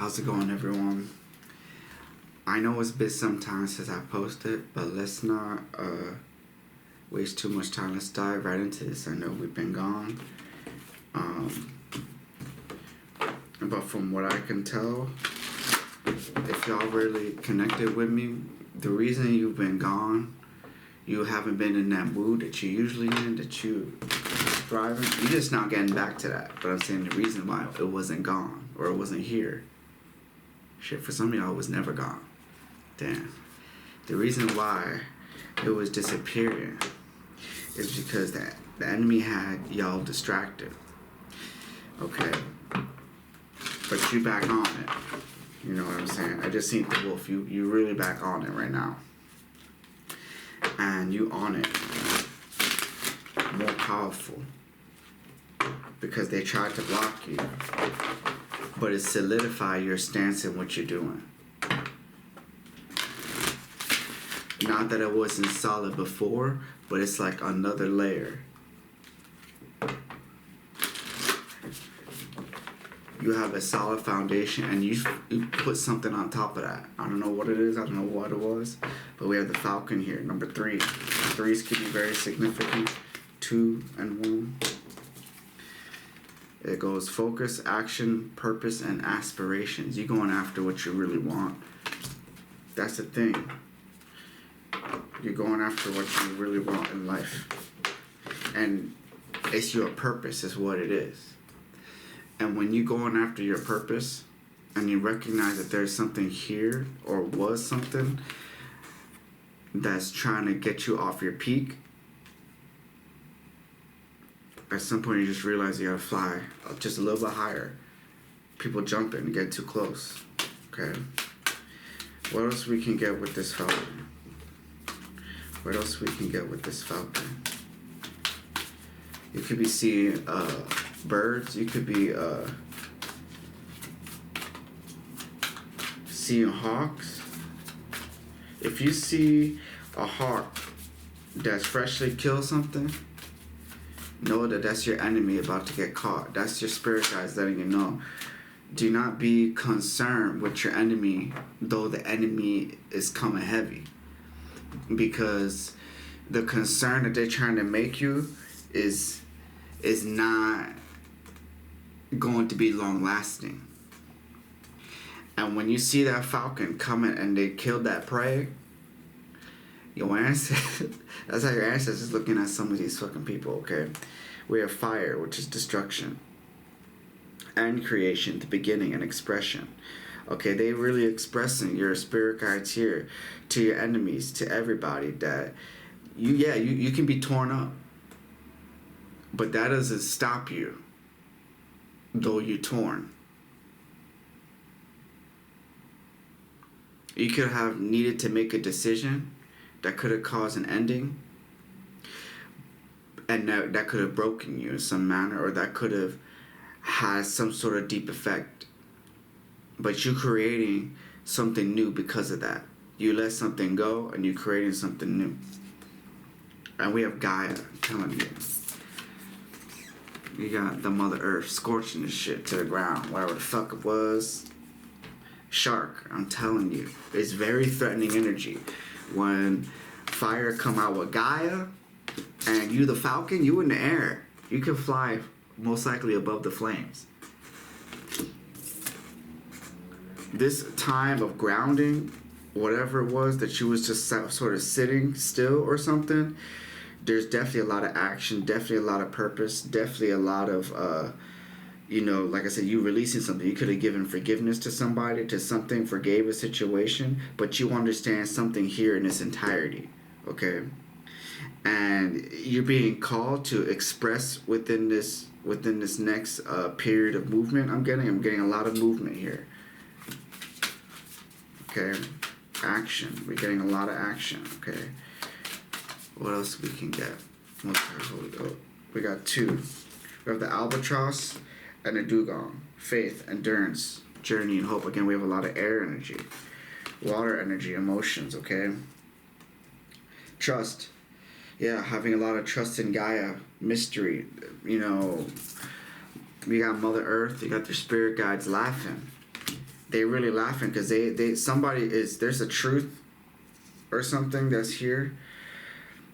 How's it going, everyone? I know it's been some time since I posted, but let's not waste too much time. Let's dive right into this. I know we've been gone, but from what I can tell, if y'all really connected with me, the reason you've been gone, you haven't been in that mood that you usually in, that you thriving. You're just not getting back to that. But I'm saying the reason why it wasn't gone or it wasn't here. Shit, for some of y'all, it was never gone. Damn. The reason why it was disappearing is because the enemy had y'all distracted. Okay. But you back on it. You know what I'm saying? I just seen the wolf. You really back on it right now. And you on it. More powerful. Because they tried to block you. But it solidified your stance in what you're doing. Not that it wasn't solid before, but it's like another layer. You have a solid foundation and you put something on top of that. I don't know what it is, I don't know what it was, but we have the Falcon here, number 3. Threes can be very significant, 2 and 1. It goes focus, action, purpose, and aspirations. You're going after what you really want. That's the thing. You're going after what you really want in life. And it's your purpose is what it is. And when you're going after your purpose and you recognize that there's something here or was something that's trying to get you off your peak, at some point you just realize you gotta fly up just a little bit higher. People jumping and get too close. Okay? What else we can get with this Falcon? What else we can get with this Falcon? You could be seeing birds. You could be seeing hawks. If you see a hawk that's freshly killed something, know that that's your enemy about to get caught. That's your spirit guides letting you know. Do not be concerned with your enemy, though the enemy is coming heavy. Because the concern that they're trying to make you is not going to be long lasting. And when you see that falcon coming and they killed that prey, your ancestors, that's how your ancestors looking at some of these fucking people, okay? We have fire, which is destruction, and creation, the beginning and expression. Okay, they really expressing your spirit guides here to your enemies, to everybody, that you can be torn up. But that doesn't stop you, though you're torn. You could have needed to make a decision that could have caused an ending, and that could have broken you in some manner, or that could have had some sort of deep effect. But you're creating something new because of that. You let something go, and you're creating something new. And we have Gaia, I'm telling you. You got the Mother Earth scorching this shit to the ground, whatever the fuck it was. Shark, I'm telling you. It's very threatening energy. When fire come out with Gaia, and you the falcon, you in the air. You can fly most likely above the flames. This time of grounding, whatever it was that you was just sort of sitting still or something, there's definitely a lot of action, definitely a lot of purpose, definitely a lot of, like I said, you releasing something. You could have given forgiveness to somebody, to something, forgave a situation, but you understand something here in its entirety, okay? And you're being called to express within this next period of movement. I'm getting a lot of movement here. Okay, action. We're getting a lot of action. Okay, what else we can get? We got 2. We have the albatross and the dugong. Faith, endurance, journey, and hope. Again, we have a lot of air energy, water energy, emotions. Okay, trust. Yeah, having a lot of trust in Gaia, mystery. You got Mother Earth. You got their spirit guides laughing. they really laughing because there's a truth or something that's here.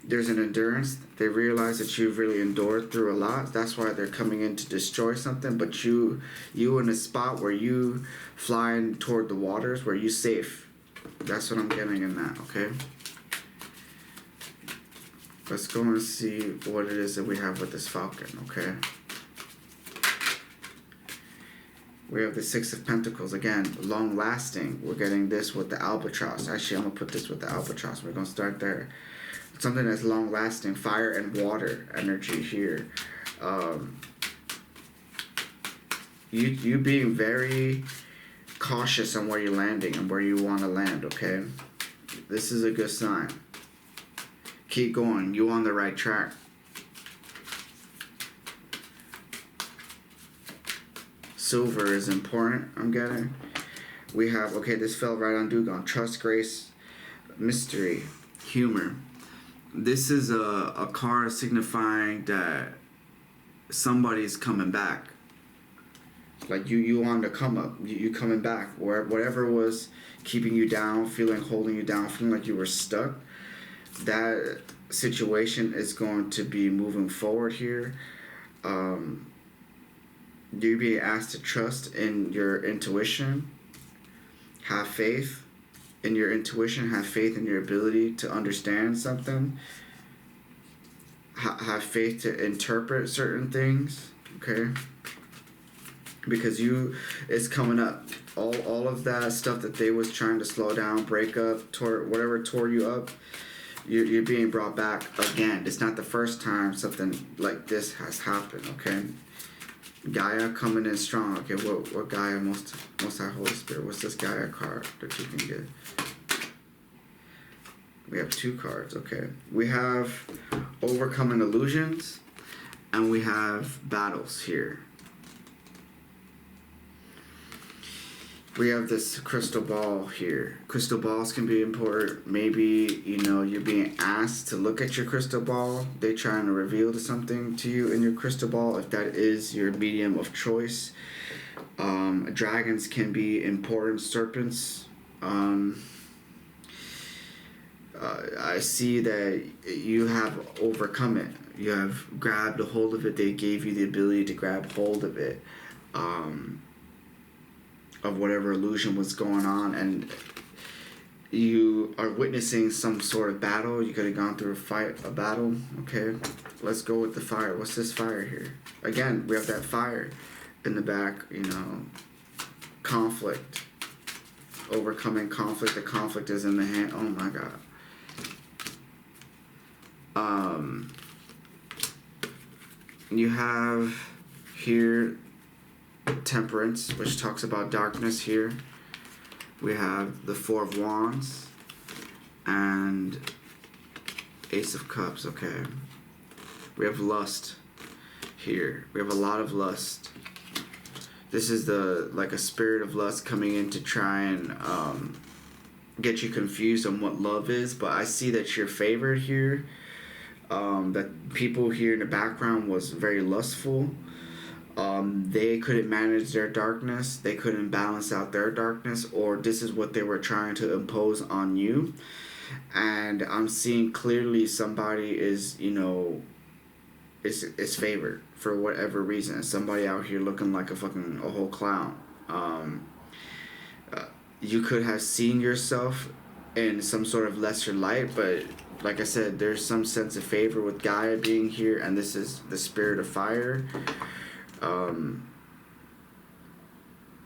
There's an endurance. They realize that you've really endured through a lot. That's why they're coming in to destroy something. But you in a spot where you flying toward the waters, where you safe. That's what I'm getting in that, okay? Let's go and see what it is that we have with this falcon, okay? We have the Six of Pentacles. Again, long-lasting. We're getting this with the albatross. Actually, I'm going to put this with the albatross. We're going to start there. Something that's long-lasting. Fire and water energy here. You being very cautious on where you're landing and where you want to land, okay? This is a good sign. Keep going. You're on the right track. Silver is important, I'm getting. We have, okay, this fell right on Dugon. Trust, grace, mystery, humor. This is a card signifying that somebody's coming back. Like you on the come up. You coming back. Whatever was keeping you down, holding you down, feeling like you were stuck, that situation is going to be moving forward here. You're being asked to trust in your intuition. Have faith in your intuition. Have faith in your ability to understand something. Have faith to interpret certain things. Okay? Because it's coming up. All of that stuff that they was trying to slow down, break up, whatever tore you up, you're being brought back again. It's not the first time something like this has happened, okay? Gaia coming in strong. Okay, what Gaia, most High Holy Spirit? What's this Gaia card that you can get? We have 2 cards, okay. We have overcoming illusions, and we have battles here. We have this crystal ball here. Crystal balls can be important. Maybe, you're being asked to look at your crystal ball. They're trying to reveal something to you in your crystal ball, if that is your medium of choice. Dragons can be important. Serpents. I see that you have overcome it. You have grabbed a hold of it. They gave you the ability to grab hold of it. Of whatever illusion was going on, and you are witnessing some sort of battle. You could have gone through a battle. Okay, let's go with the fire. What's this fire here? Again, we have that fire in the back. Conflict, overcoming conflict. The conflict is in the hand. Oh my God. You have here Temperance, which talks about darkness here. We have the 4 of Wands and Ace of Cups, okay. We have lust here. We have a lot of lust. This is like a spirit of lust coming in to try and get you confused on what love is, but I see that you're favored here. That people here in the background was very lustful. They couldn't manage their darkness. They couldn't balance out their darkness, or this is what they were trying to impose on you. And I'm seeing clearly somebody is favored for whatever reason. Somebody out here looking like a whole clown. You could have seen yourself in some sort of lesser light, but like I said, there's some sense of favor with Gaia being here, and this is the spirit of fire.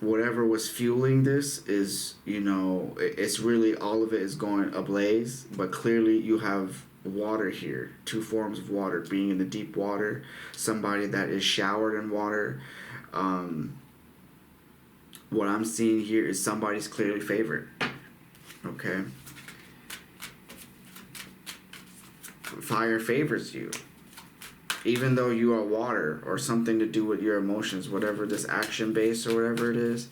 Whatever was fueling this is, it's really, all of it is going ablaze, but clearly you have water here, 2 forms of water, being in the deep water, somebody that is showered in water. What I'm seeing here is somebody's clearly favored, okay? Fire favors you. Even though you are water or something to do with your emotions, whatever this action base or whatever it is,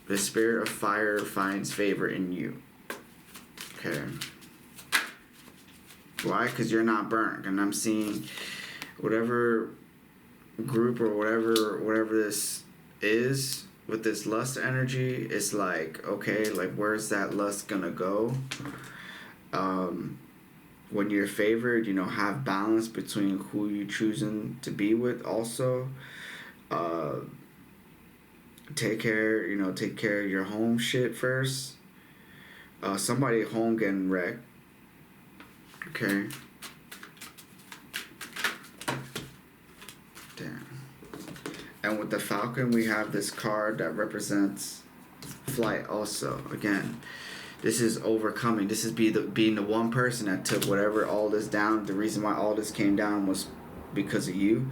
the spirit of fire finds favor in you. Okay. Why? Because you're not burnt. And I'm seeing whatever group or whatever this is, with this lust energy, it's like, okay, like where's that lust gonna go? When you're favored, have balance between who you choosing to be with. Also, take care of your home shit first. Somebody at home getting wrecked. Okay. Damn. And with the Falcon, we have this card that represents flight also. Again, this is overcoming. This is being the one person that took whatever all this down. The reason why all this came down was because of you.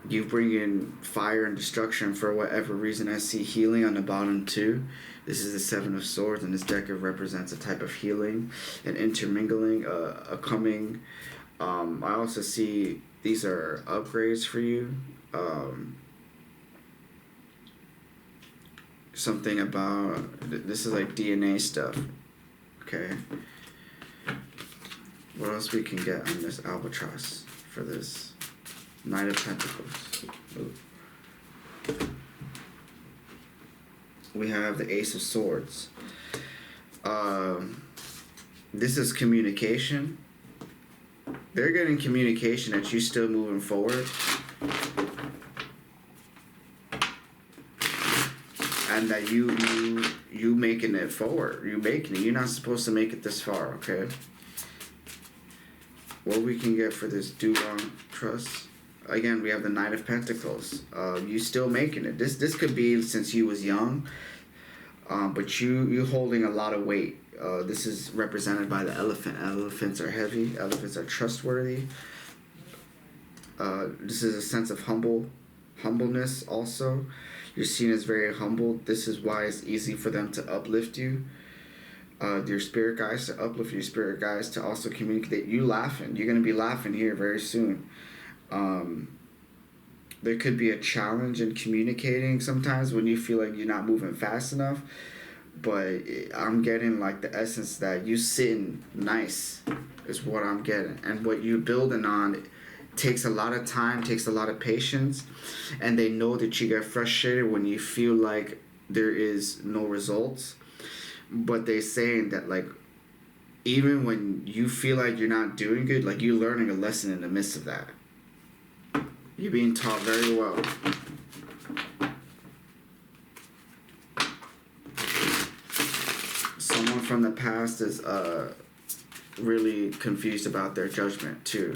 You bring in fire and destruction for whatever reason. I see healing on the bottom too. This is the Seven of Swords, and this deck represents a type of healing and intermingling, a coming. I also see these are upgrades for you. Something about, this is like DNA stuff. Okay. What else we can get on this albatross for this Knight of Pentacles? Ooh. We have the Ace of Swords. This is communication. They're getting communication that you still moving forward. And that you making it forward. You making it. You're not supposed to make it this far, okay? What we can get for this do wrong trust. Again, we have the Knight of Pentacles. You still making it. This could be since you was young. But you holding a lot of weight. This is represented by the elephant. Elephants are heavy. Elephants are trustworthy. This is a sense of humbleness also. You're seen as very humble. This is why it's easy for them to uplift you. Your spirit guides to uplift your spirit guides to also communicate. You laughing. You're going to be laughing here very soon. There could be a challenge in communicating sometimes when you feel like you're not moving fast enough. But I'm getting like the essence that you sitting nice is what I'm getting. And what you're building on takes a lot of time, takes a lot of patience. And they know that you get frustrated when you feel like there is no results. But they're saying that like even when you feel like you're not doing good, like you're learning a lesson in the midst of that. You're being taught very well. Someone from the past is really confused about their judgment too.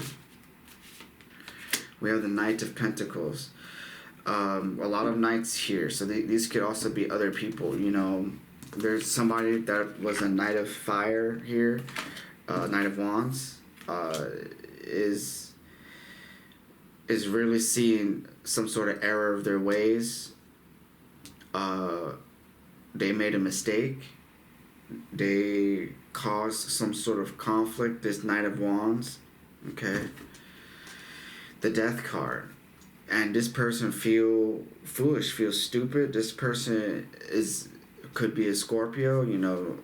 We have the Knight of Pentacles. A lot of knights here, so these could also be other people. There's somebody that was a Knight of Fire here, Knight of Wands, is really seeing some sort of error of their ways. They made a mistake. They caused some sort of conflict. This Knight of Wands, okay. The Death card, and this person feel foolish, feel stupid. This person could be a Scorpio.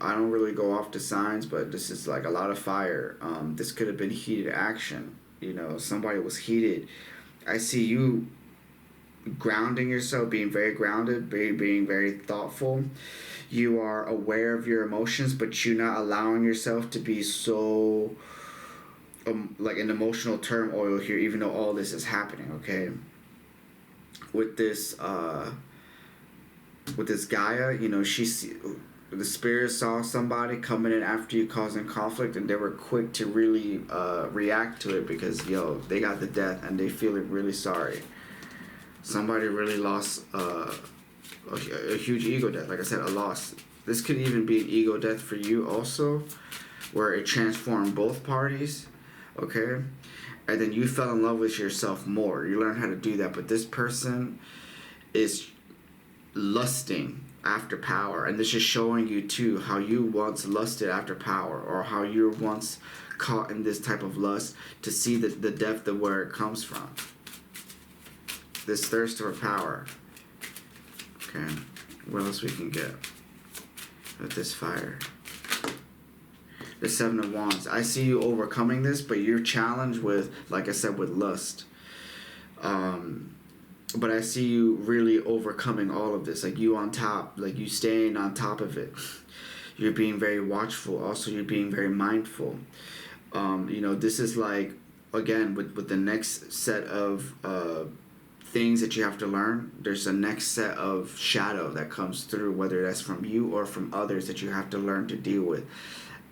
I don't really go off the signs, but this is like a lot of fire. This could have been heated action. Somebody was heated. I see you grounding yourself, being very grounded, being very thoughtful. You are aware of your emotions, but you're not allowing yourself to be so like an emotional turmoil here, even though all this is happening, okay? With this Gaia, the spirit saw somebody coming in after you causing conflict, and they were quick to really react to it because they got the death and they feeling really sorry. Somebody really lost a huge ego death. Like I said, a loss. This could even be an ego death for you also, where it transformed both parties, okay? And then you fell in love with yourself more. You learned how to do that, but this person is lusting after power, and this is showing you too how you once lusted after power, or how you were once caught in this type of lust, to see the depth of where it comes from. This thirst for power. Okay, what else we can get with this fire? The Seven of Wands. I see you overcoming this, but you're challenged with, like I said, with lust. but I see you really overcoming all of this, like you on top, like you staying on top of it. You're being very watchful. Also, you're being very mindful. This is like, again, with the next set of things that you have to learn, there's a next set of shadow that comes through, whether that's from you or from others, that you have to learn to deal with.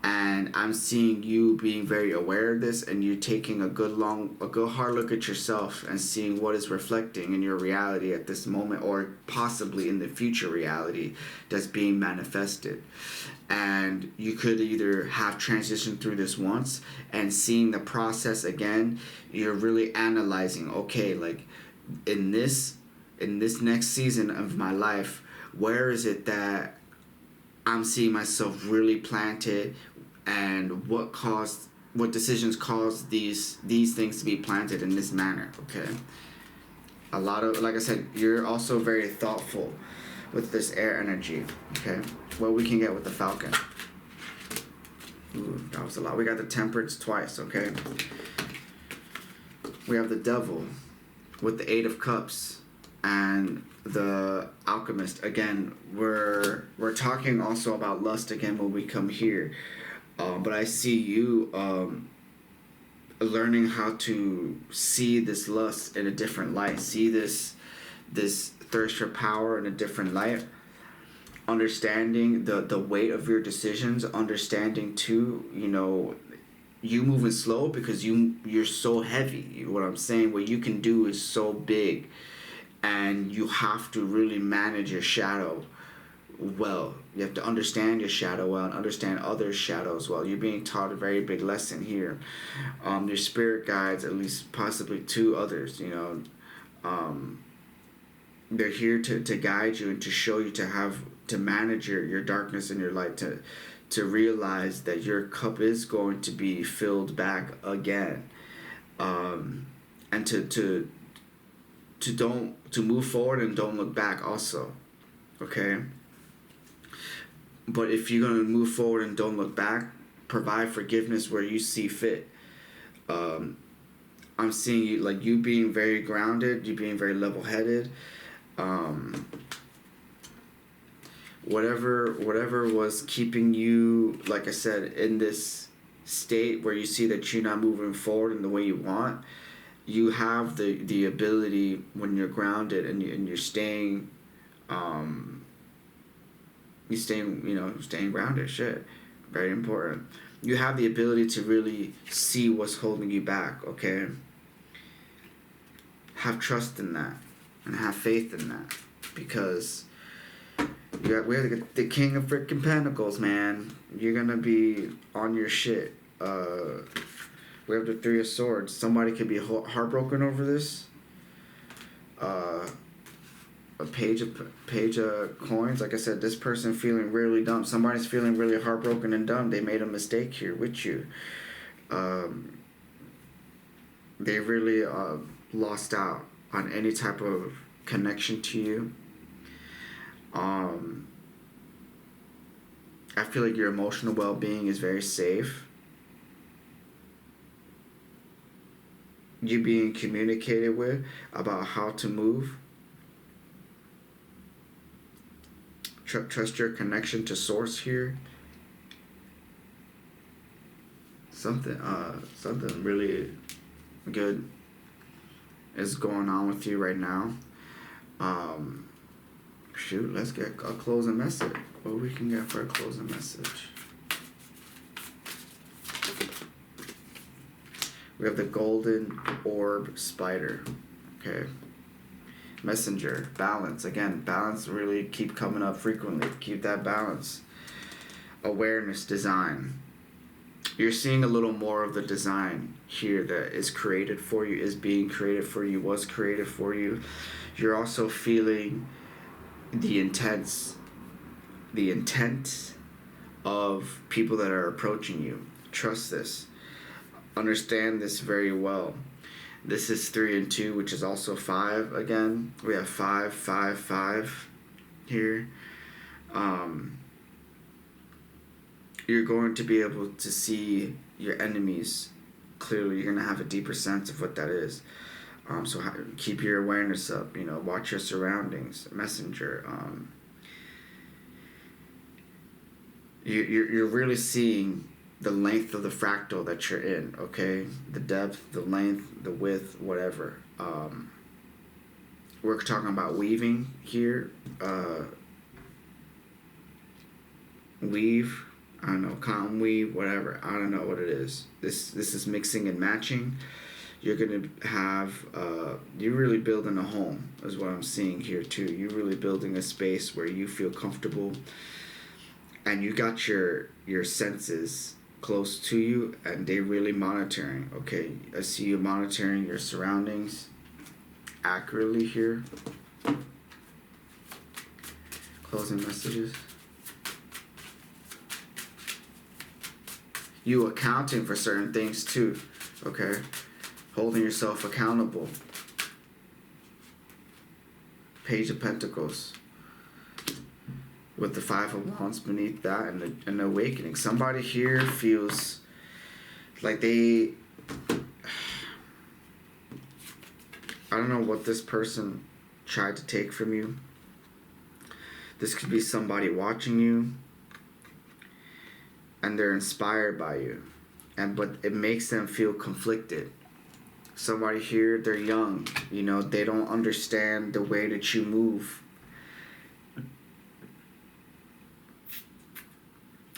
And I'm seeing you being very aware of this, and you taking a good hard look at yourself and seeing what is reflecting in your reality at this moment, or possibly in the future reality that's being manifested. And you could either have transitioned through this once and seeing the process again. You're really analyzing, okay, like in this next season of my life, where is it that I'm seeing myself really planted, and what decisions caused these things to be planted in this manner. Okay, a lot of, like I said, you're also very thoughtful with this air energy. Okay, what we can get with the Falcon. Ooh, that was a lot. We got the Temperance twice. Okay, we have the Devil with the Eight of Cups and the Alchemist. Again, we're talking also about lust again when we come here, but I see you learning how to see this lust in a different light, see this thirst for power in a different light, understanding the weight of your decisions, understanding too, you moving slow because you're so heavy. What I'm saying, what you can do is so big, and you have to really manage your shadow well. You have to understand your shadow well and understand others' shadows well. You're being taught a very big lesson here. Your spirit guides, at least possibly two others, they're here to guide you and to show you to manage your darkness and your light, to realize that your cup is going to be filled back again, and to move forward and don't look back also. Okay, but if you're going to move forward and don't look back, provide forgiveness where you see fit. I'm seeing you, like, you being very grounded, you being very level-headed. Whatever was keeping you, like I said, in this state where you see that you're not moving forward in the way you want, you have the ability, when you're grounded and you're staying, staying grounded. Shit, very important. You have the ability to really see what's holding you back. Okay, have trust in that and have faith in that, because we have the King of freaking Pentacles, man. You're gonna be on your shit. We have the Three of Swords. Somebody could be heartbroken over this. A page of coins. Like I said, this person feeling really dumb. Somebody's feeling really heartbroken and dumb. They made a mistake here with you. They really lost out on any type of connection to you. I feel like your emotional well-being is very safe. You being communicated with about how to move. Trust your connection to source here. Something really good is going on with you right now. Shoot, let's get a closing message. What we can get for a closing message. We have the Golden Orb Spider. Okay. Messenger. Balance. Again, balance really keep coming up frequently. Keep that balance. Awareness. Design. You're seeing a little more of the design here that is created for you, is being created for you, was created for you. You're also feeling the intent of people that are approaching you. Trust this. Understand this very well. This is 3 and 2, which is also 5 again. We have 5, 5, 5 here. You're going to be able to see your enemies clearly. You're going to have a deeper sense of what that is. So keep your awareness up. Watch your surroundings. Messenger. You're really seeing the length of the fractal that you're in. Okay, the depth, the length, the width, whatever. We're talking about weaving here. Weave. I don't know, cotton weave, whatever. I don't know what it is. This is mixing and matching. You're gonna have you're really building a home, is what I'm seeing here too. You're really building a space where you feel comfortable, and you got your senses close to you, and they're really monitoring. Okay, I see you monitoring your surroundings accurately here. Closing messages. You accounting for certain things too. Okay, holding yourself accountable. Page of Pentacles. With the Five of Wands beneath that, and an awakening. Somebody here feels like they... I don't know what this person tried to take from you. This could be somebody watching you, and they're inspired by you, but it makes them feel conflicted. Somebody here, they're young, they don't understand the way that you move.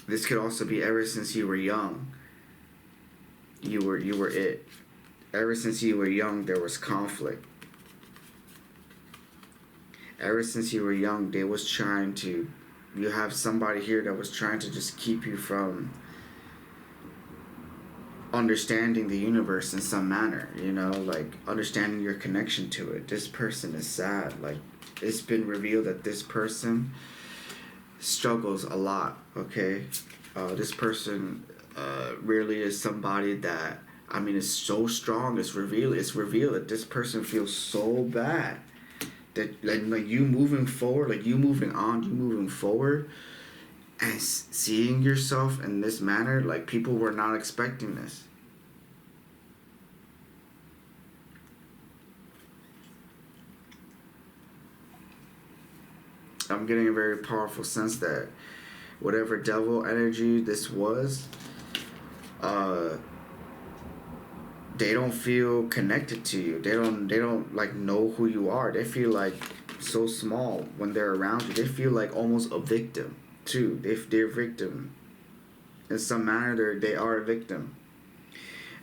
This could also be ever since you were young. You were it. Ever since you were young, there was conflict. Ever since you were young, they was trying to... You have somebody here that was trying to just keep you from understanding the universe in some manner, like understanding your connection to it. This person is sad. Like, it's been revealed that this person struggles a lot, okay? This person really is somebody that, is so strong. It's revealed that this person feels so bad that like you moving forward, like you moving on, you moving forward, and seeing yourself in this manner, like people were not expecting this. I'm getting a very powerful sense that whatever devil energy this was, they don't feel connected to you. They don't like know who you are. They feel like so small when they're around you. They feel like almost a victim too. They're a victim. In some manner, they are a victim.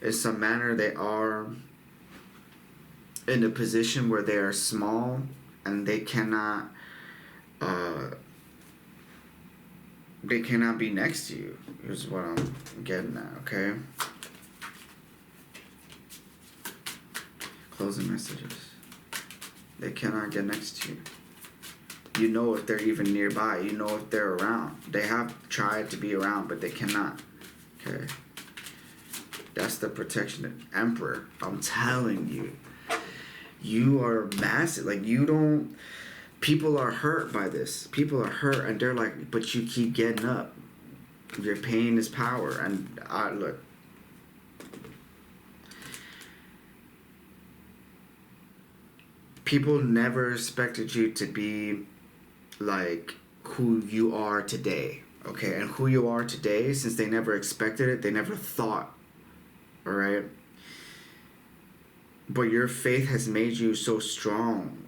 In some manner, they are in a position where they are small and they cannot be next to you. Here's what I'm getting at, okay? Closing messages. They cannot get next to you. You know if they're even nearby. You know if they're around. They have tried to be around, but they cannot. Okay? That's the protection. Emperor, I'm telling you. You are massive. Like, you don't... People are hurt by this. People are hurt, and they're like, but you keep getting up. Your pain is power. And look. People never expected you to be like who you are today. Okay? And who you are today, since they never expected it, they never thought. Alright? But your faith has made you so strong,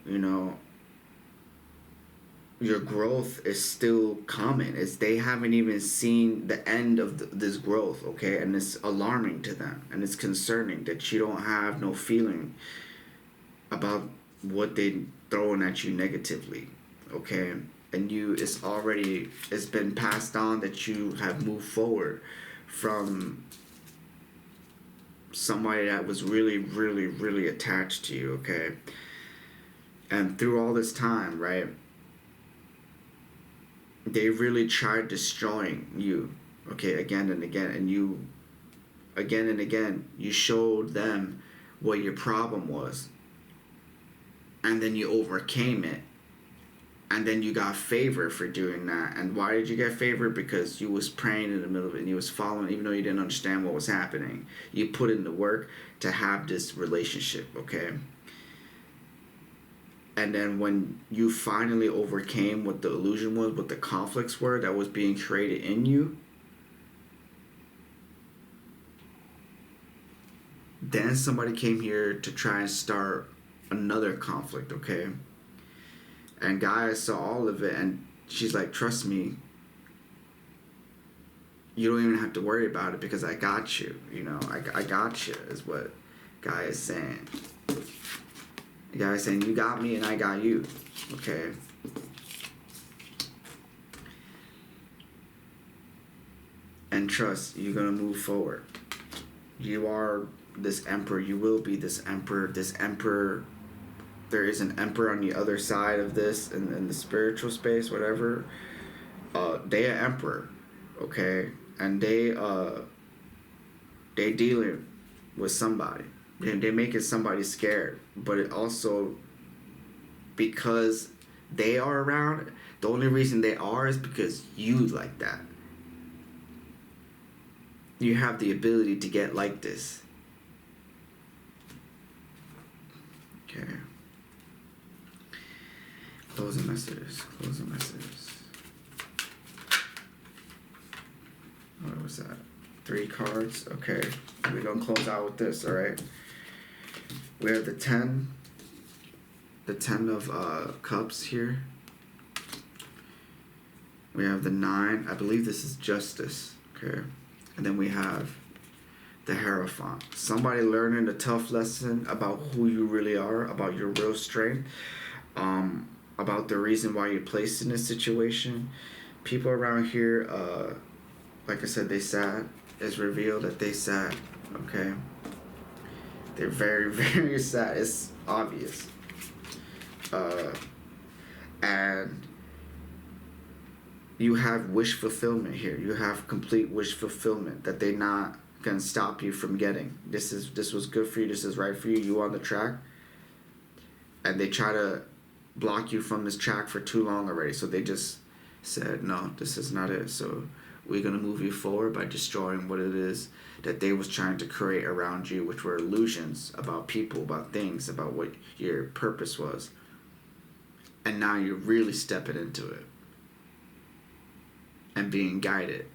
Your growth is still coming. They haven't even seen the end of this growth, okay? And it's alarming to them. And it's concerning that you don't have no feeling about what they're throwing at you negatively, okay? And it's been passed on that you have moved forward from somebody that was really, really, really attached to you, okay? And through all this time, right? They really tried destroying you, okay, again and again. And you, again and again, you showed them what your problem was. And then you overcame it. And then you got favor for doing that. And why did you get favor? Because you was praying in the middle of it and you was following, even though you didn't understand what was happening. You put in the work to have this relationship, okay? And then when you finally overcame what the illusion was, what the conflicts were that was being created in you, then somebody came here to try and start another conflict, okay? And Gaia saw all of it, and she's like, trust me, you don't even have to worry about it because I got you, you know? I got you, is what Gaia is saying. Gaia is saying, you got me and I got you, okay? And trust, you're gonna move forward. You are this emperor. You will be this emperor. This emperor. There is an emperor on the other side of this, in the spiritual space, whatever. They are emperor, okay, and they dealing with somebody. They making somebody scared, but it also, because they are around. The only reason they are is because you like that. You have the ability to get like this. Okay. Closing messages. Closing messages. What was that? 3 cards. Okay. We're going to close out with this, alright? We have the 10. The 10 of cups here. We have the 9. I believe this is justice. Okay. And then we have the Hierophant. Somebody learning a tough lesson about who you really are, about your real strength, about the reason why you're placed in this situation. People around here, like I said, they sad. It's revealed that they sad, okay? They're very, very sad. It's obvious. And you have wish fulfillment here. You have complete wish fulfillment that they not gonna stop you from getting. This was good for you. This is right for you. You on the track, and they try to block you from this track for too long already. So they just said, no, this is not it. So we're gonna move you forward by destroying what it is that they was trying to create around you, which were illusions about people, about things, about what your purpose was. And now you're really stepping into it and being guided.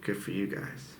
Good for you guys.